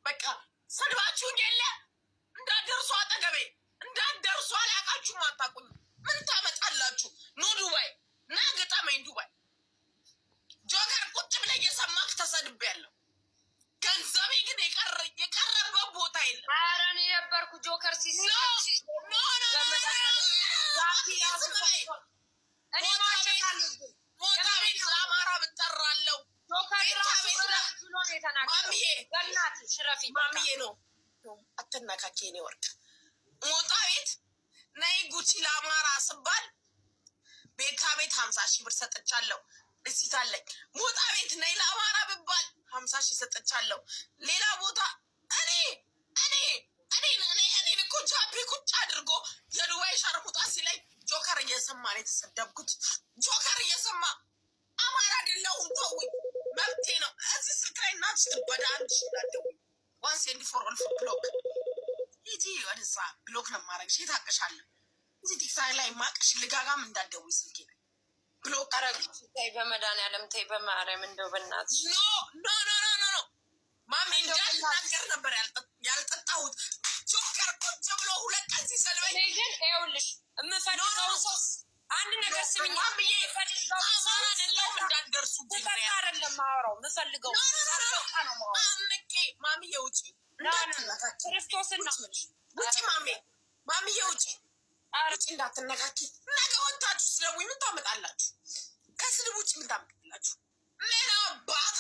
በቃ ሰድባችሁኝ የለ እንዳትደርሱ አጠገቤ እንዳትደርሱ አላቃችሁ አታውቁኝ ምን ታመጣላችሁ ኑ ዱባይ ና ገጠመኝ ዱባይ ጆከር ቁጭ ብለህ እየሰማክ ተሰድቤያለሁ ገንዘቤ ግን የቀረበት ቦታ የለም ኧረ እኔ ነበርኩ ጆከር እኔ ማሸታል ሞታቤት ለአማራ ብጠራለሁ ማሚዬ ነው አትነካኬ እኔ ወርቅ ሞጣ ቤት ነይ ጉቺ ለአማራ ስባል ቤካ ቤት 50,000 ብር ሰጥቻለሁ እሲት አለኝ ሞጣ ቤት ነይ ለአማራ ብባል 50,000 ሰጥቻለሁ ሌላ ቦታ እኔ እኮ ጃፒ ቁጭ አድርጎ የዱባይ ሸርሙጣ ሲለኝ ጆከር እየሰማ ነው የተሰደብኩት ጆከር እየሰማ አማራ አይደለሁም ተውኝ መብቴ ነው እዚህ ስልክ ላይ እናትሽ ትበዳ አንቺ ናደው ዋንስ ኤንድ ፎር ኦል ፎር ብሎክ ሂጂ ወደዛ ብሎክ ነው ማረግሽ የታቀሻለሁ እዚህ ቲክታክ ላይ ማቅሽ ልጋጋም እንዳትደውይ ስልኬ ላይ ብሎክ አረግሽ ታይ በመድኃኒዓለም ታይ በማርያም እንደው በእናትሽ ኖ ማሚ እንዳልናገር ነበር ያልጠጣሁት ጆከር ቁጭ ብሎ 2 ቀን ሲሰድበኝ ግን ይኸውልሽ የምፈልገው ሰው አንድ ነገር ስሚኝ ማሚዬ የፈልገው ሰው አይደለም እንዳትደርሱ አይደለም ማወራው የምፈልገው አንቄ ማሚዬ ውጪ ክርስቶስና ውጪ ማሚዬ ውጪ ውጪ እንዳትነካኪ ነገ ወጣችሁ ስለቡኝ ምን ታመጣላችሁ ከስድብ ውጪ ምን ታመጣላችሁ ምን አባታ